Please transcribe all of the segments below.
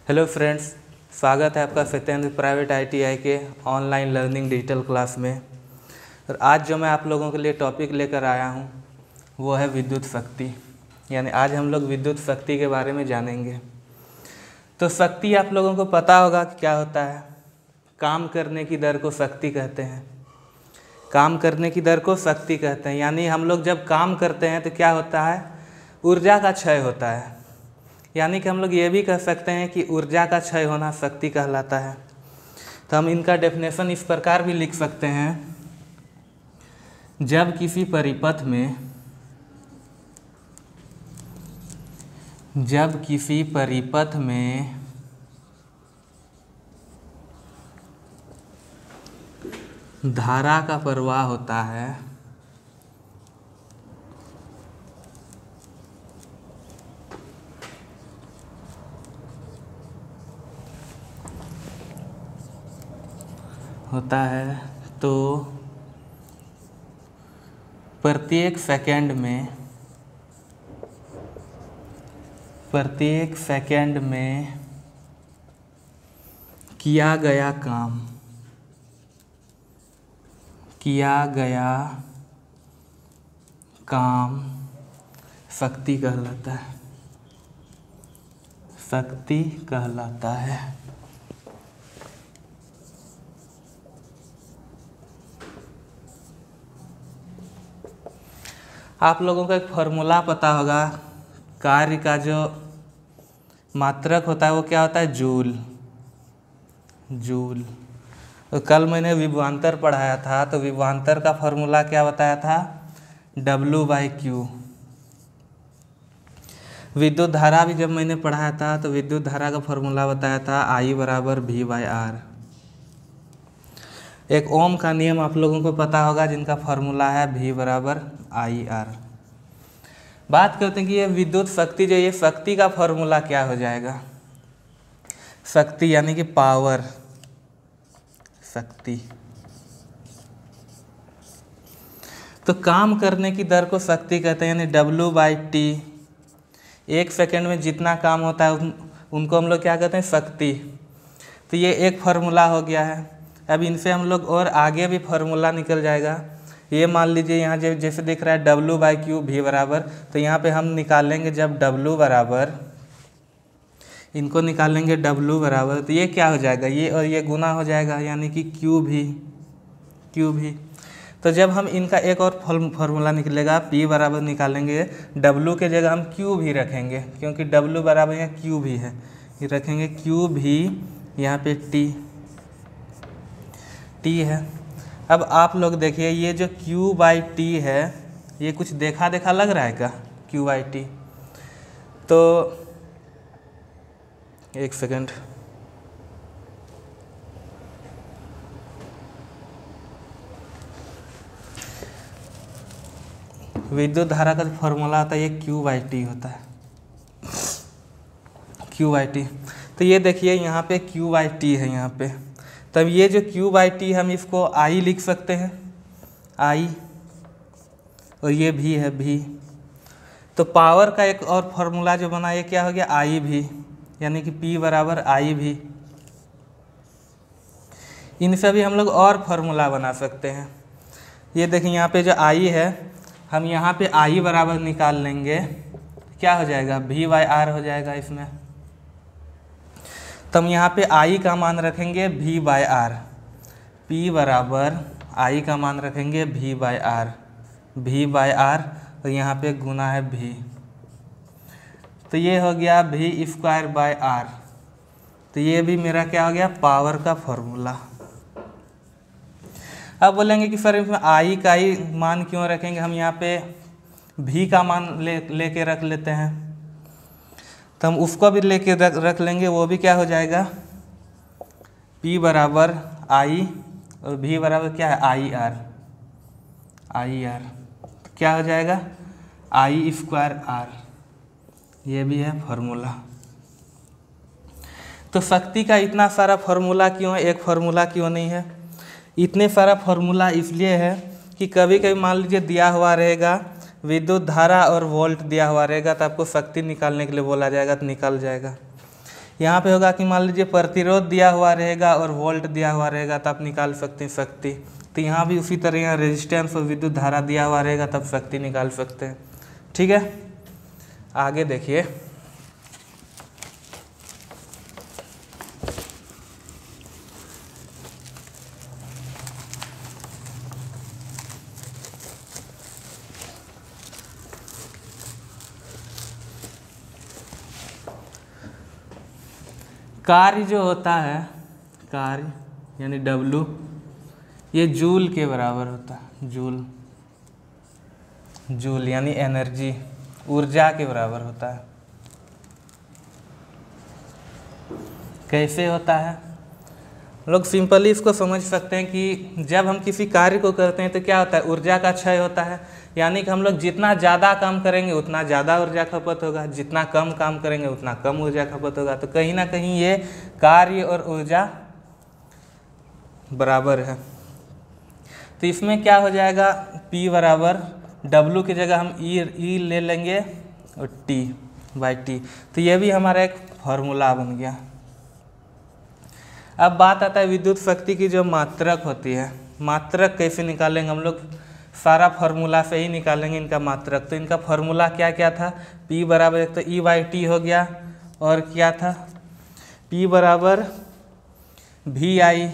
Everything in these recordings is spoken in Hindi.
हेलो फ्रेंड्स, स्वागत है आपका सत्येंद्र प्राइवेट ITI के ऑनलाइन लर्निंग डिजिटल क्लास में। और आज जो मैं आप लोगों के लिए टॉपिक लेकर आया हूं वो है विद्युत शक्ति। यानी आज हम लोग विद्युत शक्ति के बारे में जानेंगे। तो शक्ति आप लोगों को पता होगा कि क्या होता है। काम करने की दर को शक्ति कहते हैं। काम करने की दर को शक्ति कहते हैं। यानी हम लोग जब काम करते हैं तो क्या होता है, ऊर्जा का क्षय होता है। यानी कि हम लोग ये भी कह सकते हैं कि ऊर्जा का क्षय होना शक्ति कहलाता है। तो हम इनका डेफिनेशन इस प्रकार भी लिख सकते हैं, जब किसी परिपथ में धारा का प्रवाह होता है तो प्रत्येक सेकंड में किया गया काम शक्ति कहलाता है। आप लोगों को एक फॉर्मूला पता होगा, कार्य का जो मात्रक होता है वो क्या होता है, जूल। तो कल मैंने विभवांतर पढ़ाया था, तो विभवांतर का फॉर्मूला क्या बताया था, W/Q। विद्युत धारा भी जब मैंने पढ़ाया था तो विद्युत धारा का फॉर्मूला बताया था I = V/R। एक ओम का नियम आप लोगों को पता होगा, जिनका फॉर्मूला है V = IR। बात करते हैं कि ये विद्युत शक्ति जो ये शक्ति का फॉर्मूला क्या हो जाएगा। शक्ति यानी कि पावर, शक्ति। तो काम करने की दर को शक्ति कहते हैं, यानी W/T। एक सेकंड में जितना काम होता है उनको हम लोग क्या कहते हैं, शक्ति। तो ये एक फार्मूला हो गया है। अब इनसे हम लोग और आगे भी फार्मूला निकल जाएगा। ये मान लीजिए यहाँ जैसे दिख रहा है W/Q V बराबर, तो यहाँ पे हम निकालेंगे जब W बराबर, इनको निकालेंगे W बराबर, तो ये क्या हो जाएगा, ये और ये गुना हो जाएगा, यानी कि Q भी। तो जब हम इनका एक और फार्मूला निकलेगा, P बराबर निकालेंगे, W के जगह हम Q भी रखेंगे, क्योंकि W बराबर यहाँ Q भी है, ये रखेंगे Q भी, यहाँ पे T है। अब आप लोग देखिए, ये जो Q/T है, ये कुछ देखा लग रहा है क्या, Q/T। तो एक सेकंड, विद्युत धारा का फॉर्मूला होता है, ये Q/T होता है, Q/T। तो ये देखिए यहाँ पे Q/T है यहाँ पे। तब ये जो Q/T हम इसको I लिख सकते हैं, I, और ये भी है V। तो पावर का एक और फार्मूला जो बना, ये क्या हो गया, IV, यानी कि P = IV। इनसे भी हम लोग और फार्मूला बना सकते हैं। ये देखिए यहाँ पे जो I है, हम यहाँ पे I बराबर निकाल लेंगे, क्या हो जाएगा, V/R हो जाएगा इसमें। तो हम यहाँ पे I का मान रखेंगे V/R, P बराबर I का मान रखेंगे V/R, और यहाँ पे गुना है V। तो ये हो गया V²/R। तो ये भी मेरा क्या हो गया, पावर का फॉर्मूला। अब बोलेंगे कि सर इसमें I का ही मान क्यों रखेंगे, हम यहाँ पे V का मान लेके रख लेते हैं। तो हम उसको भी लेके रख लेंगे, वो भी क्या हो जाएगा, P बराबर I और V बराबर क्या है, IR। तो क्या हो जाएगा, I²R। ये भी है फॉर्मूला। तो शक्ति का इतना सारा फॉर्मूला क्यों है, एक फॉर्मूला क्यों नहीं है। इतने सारा फॉर्मूला इसलिए है कि कभी कभी मान लीजिए दिया हुआ रहेगा विद्युत धारा और वोल्ट दिया हुआ रहेगा, तो आपको शक्ति निकालने के लिए बोला जाएगा तो निकल जाएगा। यहाँ पे होगा कि मान लीजिए प्रतिरोध दिया हुआ रहेगा और वोल्ट दिया हुआ रहेगा, तो आप निकाल सकते हैं शक्ति। तो यहाँ भी उसी तरह यहाँ रेजिस्टेंस और विद्युत धारा दिया हुआ रहेगा, तब शक्ति निकाल सकते हैं। ठीक है, आगे देखिए। कार्य जो होता है, कार्य यानी W, ये जूल के बराबर होता है। जूल, जूल यानी एनर्जी, ऊर्जा के बराबर होता है। कैसे होता है, लोग सिंपली इसको समझ सकते हैं कि जब हम किसी कार्य को करते हैं तो क्या होता है, ऊर्जा का क्षय होता है। यानी कि हम लोग जितना ज़्यादा काम करेंगे उतना ज़्यादा ऊर्जा खपत होगा, जितना कम काम करेंगे उतना कम ऊर्जा खपत होगा। तो कहीं ना कहीं ये कार्य और ऊर्जा बराबर है। तो इसमें क्या हो जाएगा, P बराबर W की जगह हम E ले लेंगे और T/T। तो ये भी हमारा एक फॉर्मूला बन गया। अब बात आता है विद्युत शक्ति की जो मात्रक होती है। मात्रक कैसे निकालेंगे हम लोग, सारा फार्मूला से ही निकालेंगे इनका मात्रक। तो इनका फार्मूला क्या क्या था, P बराबर एक तो E/T हो गया, और क्या था, P बराबर VI,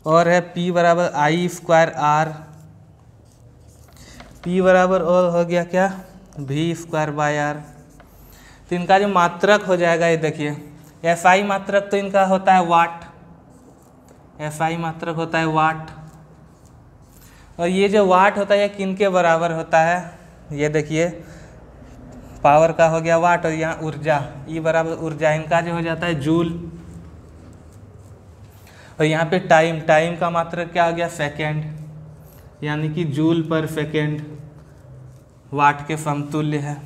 और है P बराबर I²R, P बराबर और हो गया क्या, V²/R। तो इनका जो मात्रक हो जाएगा, ये देखिए SI मात्रक तो इनका होता है वाट, SI मात्रक होता है वाट। और ये जो वाट होता है ये किन के बराबर होता है, ये देखिए पावर का हो गया वाट, और यहाँ ऊर्जा E बराबर ऊर्जा, इनका जो हो जाता है जूल। और यहाँ पे टाइम का मात्रक क्या हो गया, सेकेंड, यानी कि जूल पर सेकेंड वाट के समतुल्य है।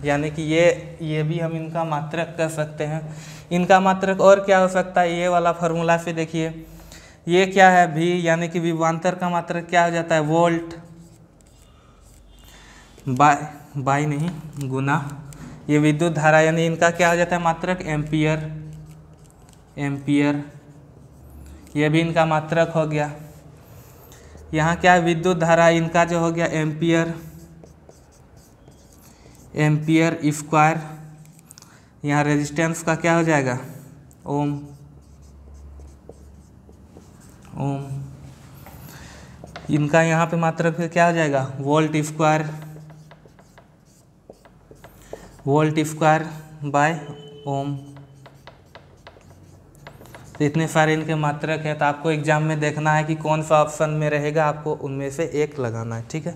यानी कि ये भी हम इनका मात्रक कर सकते हैं। इनका मात्रक और क्या हो सकता है, ये वाला फार्मूला से देखिए, ये क्या है V, यानी कि विभवांतर का मात्रक क्या हो जाता है, वोल्ट, बाय नहीं गुना, ये विद्युत धारा यानी इनका क्या हो जाता है मात्रक, एम्पियर, ये भी इनका मात्रक हो गया। यहाँ क्या है, विद्युत धारा, इनका जो हो गया एम्पियर स्क्वायर। यहाँ रेजिस्टेंस का क्या हो जाएगा, ओम। इनका यहाँ पे मात्रक फिर क्या हो जाएगा, वोल्ट स्क्वायर बाय ओम। तो इतने सारे इनके मात्रक हैं। तो आपको एग्जाम में देखना है कि कौन सा ऑप्शन में रहेगा, आपको उनमें से एक लगाना है। ठीक है,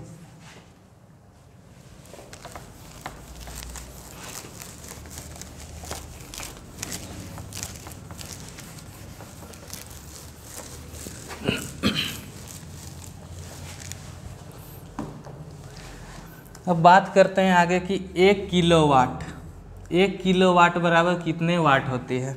अब बात करते हैं आगे कि 1 किलोवाट बराबर कितने वाट होती है।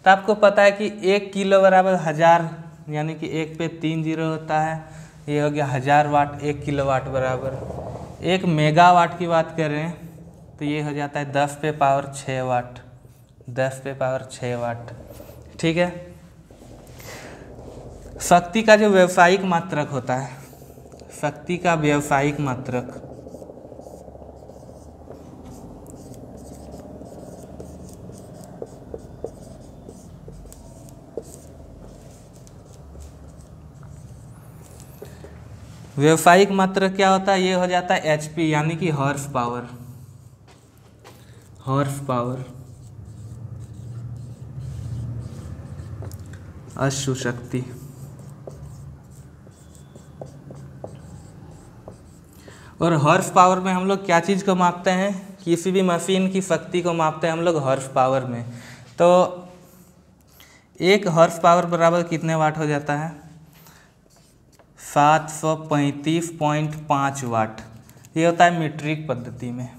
तो आपको पता है कि 1 किलो बराबर 1000, यानी कि 1 पे 3 जीरो होता है, ये हो गया 1000 वाट। 1 किलोवाट बराबर 1 मेगावाट की बात करें तो ये हो जाता है 10 पे पावर 6 वाट, 10 पे पावर 6 वाट। ठीक है, शक्ति का जो व्यावसायिक मात्रक होता है, शक्ति का व्यावसायिक मात्रक, व्यावसायिक मात्रक क्या होता है, ये हो जाता है HP, यानी कि हॉर्स पावर, अश्व शक्ति। और हॉर्स पावर में हम लोग क्या चीज़ को मापते हैं, किसी भी मशीन की शक्ति को मापते हैं हम लोग हॉर्स पावर में। तो 1 हॉर्स पावर बराबर कितने वाट हो जाता है, 735.5 वाट। ये होता है मीट्रिक पद्धति में,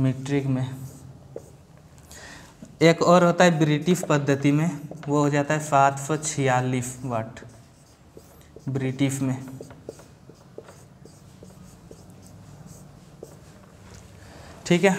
मीट्रिक में। एक और होता है ब्रिटिश पद्धति में, वो हो जाता है 746 वाट ब्रिटिश में। ठीक है,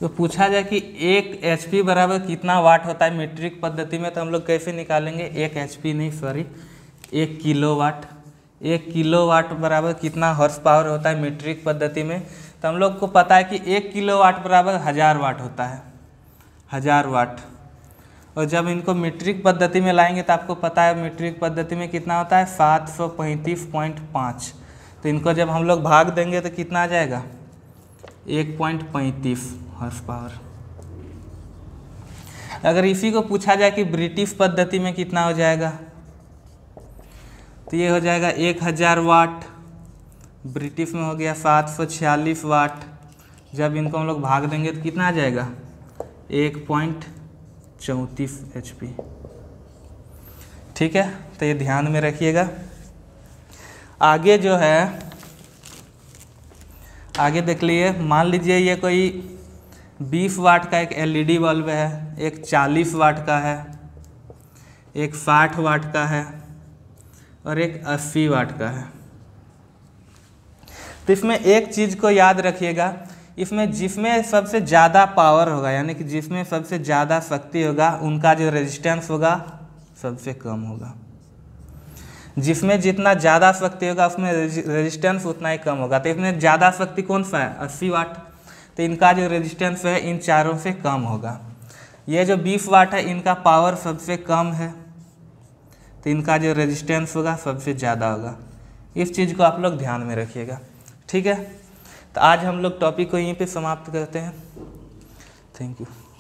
तो पूछा जाए कि 1 HP बराबर कितना वाट होता है मीट्रिक पद्धति में, तो हम लोग कैसे निकालेंगे? 1 HP नहीं, सॉरी, 1 किलोवाट। 1 किलोवाट बराबर कितना हॉर्स पावर होता है मीट्रिक पद्धति में? तो हम लोग को पता है कि 1 किलोवाट बराबर 1000 वाट होता है, 1000 वाट। और जब इनको मीट्रिक पद्धति में लाएंगे तो आपको पता है मीट्रिक पद्धति में कितना होता है? 735.5। तो इनको जब हम लोग भाग देंगे तो कितना आ जाएगा? 1.35 हॉर्स पावर। अगर इसी को पूछा जाए कि ब्रिटिश पद्धति में कितना हो जाएगा, तो ये हो जाएगा 1000 वाट। ब्रिटिश में हो गया 746 वाट। जब इनको हम लोग भाग देंगे तो कितना आ जाएगा? 1.34 HP। ठीक है, तो ये ध्यान में रखिएगा। आगे जो है, आगे देख लीजिए, मान लीजिए ये कोई 20 वाट का एक LED बल्ब है, एक 40 वाट का है, एक 60 वाट का है और एक 80 वाट का है। तो इसमें एक चीज़ को याद रखिएगा, इसमें जिसमें सबसे ज़्यादा पावर होगा, यानी कि जिसमें सबसे ज़्यादा शक्ति होगा, उनका जो रेजिस्टेंस होगा सबसे कम होगा। जिसमें जितना ज़्यादा शक्ति होगा उसमें रेजिस्टेंस उतना ही कम होगा। तो इसमें ज़्यादा शक्ति कौन सा है? 80 वाट। तो इनका जो रेजिस्टेंस है इन चारों से कम होगा। ये जो 20 वाट है इनका पावर सबसे कम है, तो इनका जो रेजिस्टेंस होगा सबसे ज़्यादा होगा। इस चीज़ को आप लोग ध्यान में रखिएगा। ठीक है, तो आज हम लोग टॉपिक को यहीं पे समाप्त करते हैं। Thank you.